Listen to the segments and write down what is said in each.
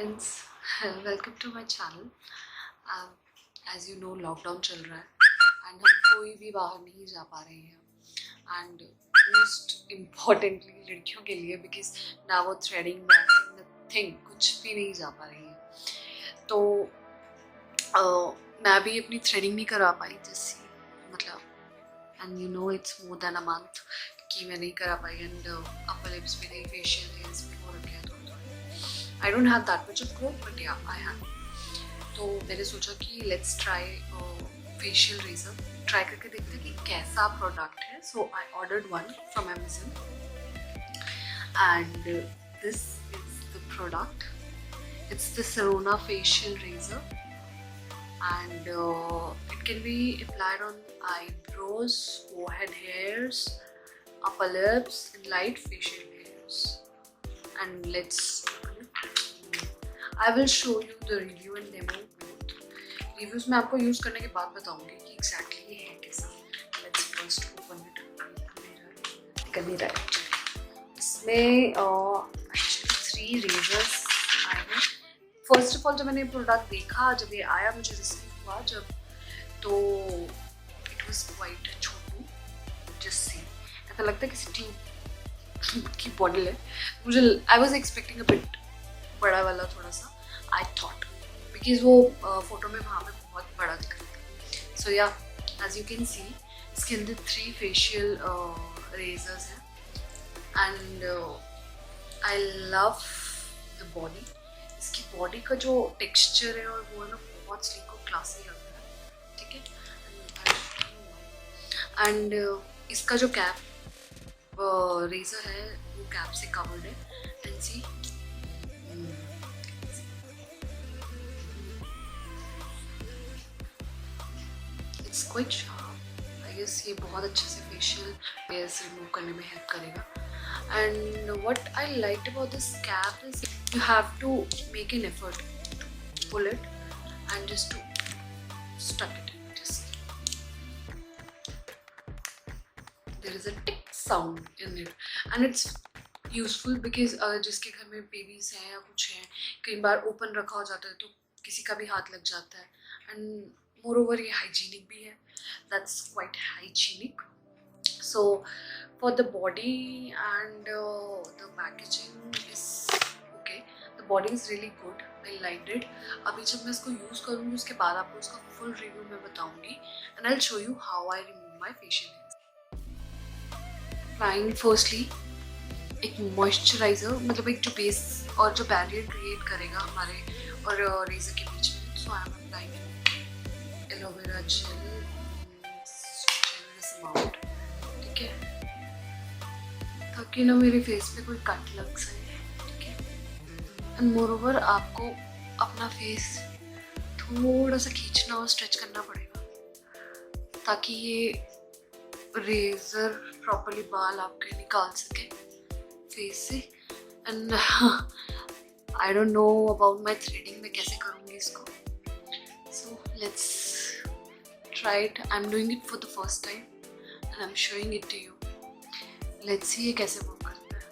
friends, welcome to my channel. As you know, lockdown चल रहा है and हम कोई भी बाहर नहीं जा पा रहे हैं and most importantly लड़कियों के लिए because now वो threading nothing कुछ भी नहीं जा पा रही है तो मैं भी अपनी threading नहीं करा पाई जैसे मतलब and you know it's more than a month कि मैं नहीं करा पाई and upper lips भी नहीं facial hairs भी हो रखे हैं I don't have that much of growth, but yeah, I have. तो मैंने सोचा कि let's try facial razor. Try करके देखते हैं कि कैसा product है. So I ordered one from Amazon, and this is the product. It's the Sirona facial razor, and it can be applied on eyebrows, forehead hairs, upper lips, and light facial hairs. And let's. I will show you the review and demo. Reviews मैं आपको use करने के बाद बताऊंगी कि exactly ये है कैसा. Let's first open it. निकल नहीं रहा है. इसमें actually 3 razors आए हैं. First of all जब मैंने प्रोडक्ट देखा, जब ये आया मुझे रिसीव हुआ जब तो it was quite Chhotu. Just see. ऐसा लगता है किसी ट्यूब की बॉटल है. मुझे I was expecting a bit बड़ा वाला थोड़ा सा I thought because वो फोटो में वहाँ पे बहुत बड़ा दिख रहा था. So yeah, as you can see इसके अंदर 3 facial razors हैं and I love the body. इसकी बॉडी का जो टेक्सचर है और वो है ना बहुत स्लीक और क्लासी लगता है. ठीक है. एंड इसका जो कैप रेजर है वो कैप से कवर्ड है and see it's quite sharp. I guess ये बहुत अच्छे से फेशियल हेयर्स रिमूव करने में हेल्प करेगा. And what I liked about this cap is you have to make an effort to pull it and just to stuck it. Just there is a tick sound in it and it's useful because जिसके घर में babies हैं या कुछ है कई बार open रखा हो जाता है तो किसी का भी हाथ लग जाता है. एंड मोरोवर ये हाइजीनिक भी है. That's quite hygienic. So for the body and the packaging is okay. The body is really good. I like it. अभी जब मैं इसको यूज़ करूँगी उसके बाद आपको इसका फुल रिव्यू मैं बताऊँगी and I will show you how I remove my facial hairs. Trying firstly एक मॉइस्चराइज़र मतलब एक जो बेस और जो बैरियर क्रिएट करेगा हमारे और रेजर के बीच में. So I am applying aloe vera gel amount. ठीक है ताकि ना मेरे फेस पे कोई कट लग सके. ठीक है. एंड मोर ओवर आपको अपना फेस थोड़ा सा खींचना और स्ट्रेच करना पड़ेगा ताकि ये रेजर प्रॉपर्ली बाल आपके निकाल सके फेस से. And I don't know about my threading में कैसे करूँगी इसको. So let's try it. I am doing it for the first time and I am showing it to you. Let's see ये कैसे वर्क करता है.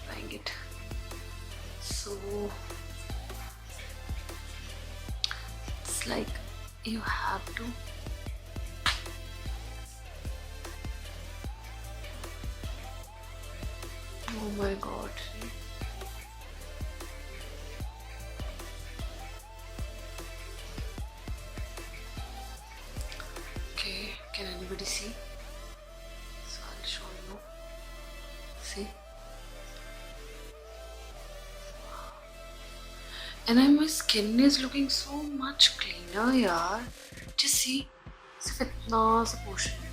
Trying it. So it's like you have to oh my god. Okay, can anybody see? So I'll show you. See? And my skin is looking so much cleaner, yaar. Just see, सिर्फ इतना सा portion है.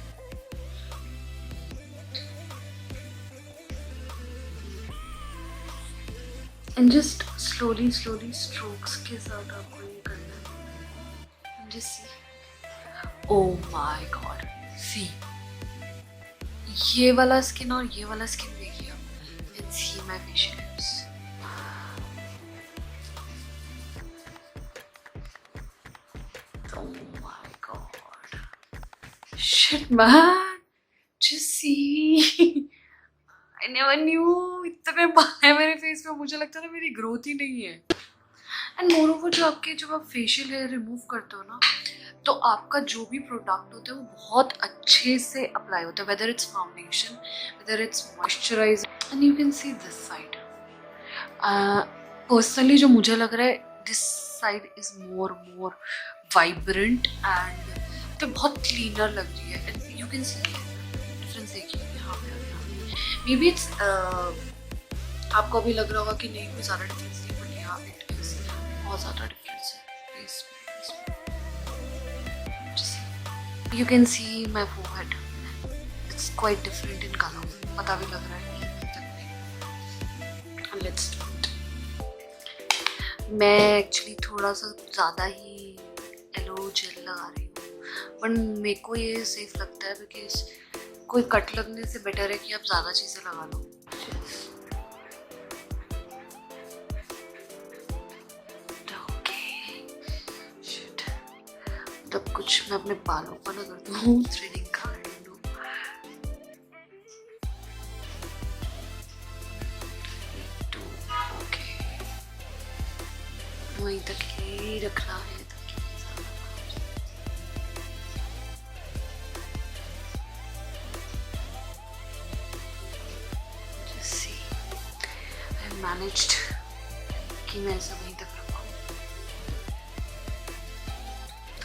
And just slowly strokes के साथ आपको ये करना है. And just see. Oh my god. See. ये वाला स्किन और ये वाला स्किन देखिए आप. And see my facial hairs. Shit, man. Just see. I never knew इतने बाल है मेरे फेस पे, मुझे लगता था मेरी ग्रोथ ही नहीं है। एंड मोर ओवर जब आप फेशियल हेयर रिमूव करते हो ना, तो आपका जो भी प्रोडक्ट होता है वो बहुत अच्छे से अप्लाई होता है, whether it's foundation, whether it's moisturiser. And you can see this side, personally जो मुझे लग रहा है, this side is more vibrant and तो बहुत क्लीनर लग रही है। And you can see difference, देखिए यहाँ पे मे बी इट्स आपको भी लग रहा होगा कि नहीं कोई ज़्यादा डिफरेंस नहीं, बट यहाँ इट इज बहुत ज़्यादा डिफरेंस है फेस में। You can see my forehead, it's quite different in colour, पता भी लग रहा है। Let's do it. मैं एक्चुअली थोड़ा सा ज़्यादा ही येलो जेल लगा रही हूँ, बट मेरे को ये सेफ लगता है बिकॉज कोई कट लगने से बेटर है कि आप ज़्यादा चीज़ें लगा लो। तब कुछ मैं अपने बालों पर ना कर दूँ थ्रेडिंग का, वहीं तक ही रखना है। मैनेज्ड कि मैं ऐसा वहीं तक रखूं,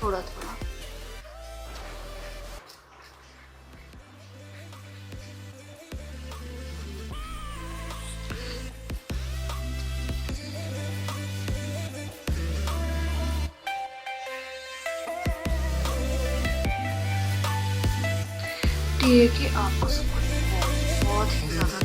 थोड़ा थोड़ा। ये कि आपको सब कुछ बहुत ही ज़्यादा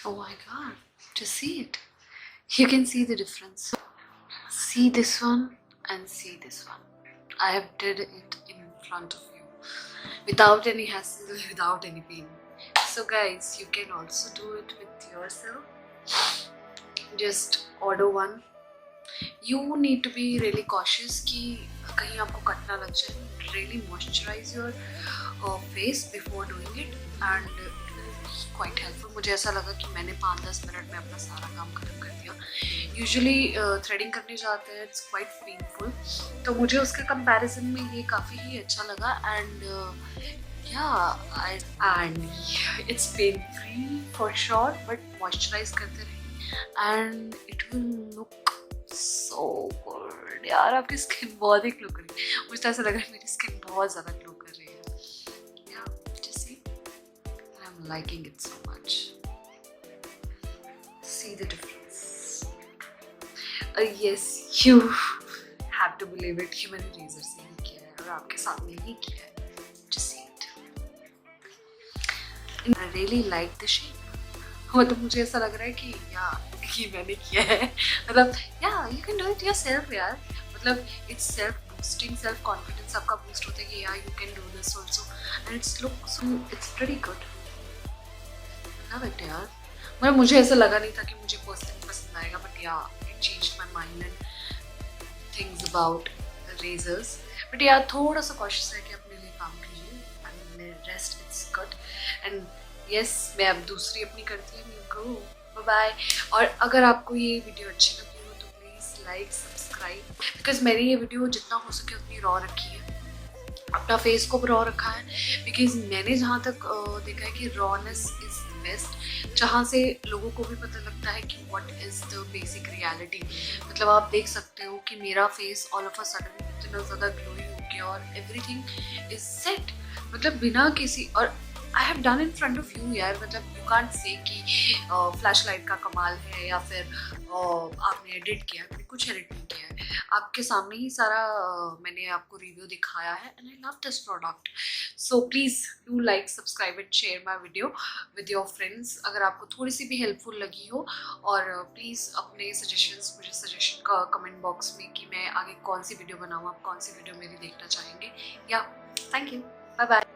Oh my god, just see it. You can see the difference. See this one and see this one. I have did it in front of you without any hassle, without any pain. So guys, you can also do it with yourself. Just order one. You need to be really cautious कि कहीं आपको cut ना लग जाए. Really moisturize your face before doing it and it will be quite helpful. मुझे ऐसा लगा कि मैंने 5-10 मिनट में अपना सारा काम खत्म कर दिया. Usually थ्रेडिंग करने जाते हैं, it's quite painful. तो मुझे उसके कंपैरिजन में ये काफ़ी ही अच्छा लगा and it's pain free for sure, but moisturize करते रहिए and it will look so good. यार आपकी स्किन बहुत ही ग्लो कर रही है. मुझे तो ऐसा लग रहा है मेरी स्किन बहुत ज़्यादा ग्लो कर रही है. Yeah, just see. I'm liking it so much. See the difference. Yes, you have to believe it. कि मैंने रेजर से ही किया है और आपके साथ में ही किया है. Just see it. I really like the shape. मतलब मुझे ऐसा लग रहा है कि या ये मैंने किया है, मतलब या you can do it yourself यार, मतलब it's self boosting, self confidence आपका बूस्ट होता है कि या you can do this also and it's pretty good, love it यार। मतलब मुझे ऐसा लगा नहीं था कि मुझे पर्सनली पसंद आएगा, but yeah it changed my mind and things about razors, but यार थोड़ा सा कॉशियस है कि अपने लिए काम कीजिए and rest it's good and yes मैं अब दूसरी अपनी करती हूँ, गो बाय बाय। और अगर आपको ये वीडियो अच्छी लगी हो तो प्लीज़ लाइक सब्सक्राइब, बिकॉज मैंने ये वीडियो जितना हो सके उतनी रॉ रखी है, अपना फेस को रॉ रखा है, बिकॉज मैंने जहाँ तक देखा है कि रॉनेस इज द बेस्ट, जहाँ से लोगों को भी पता लगता है कि what is the basic reality. मतलब आप देख सकते हो कि मेरा face all of a sudden इतना ज़्यादा ग्लोई हो गया और एवरीथिंग इज सेट, मतलब बिना किसी, और I have done in front of you यार, मतलब यू कांट से कि फ्लैश लाइट का कमाल है या फिर आपने एडिट किया, मैंने कुछ एडिट नहीं किया है, आपके सामने ही सारा मैंने आपको रिव्यू दिखाया है and I love this product. So please do like subscribe and share my video with your friends अगर आपको थोड़ी सी भी हेल्पफुल लगी हो, और प्लीज़ अपने सजेशंस मुझे सजेशन का कमेंट बॉक्स में कि मैं आगे कौन सी वीडियो बनाऊँ, आप कौन सी वीडियो मेरी देखना चाहेंगे। या थैंक यू, बाय बाय।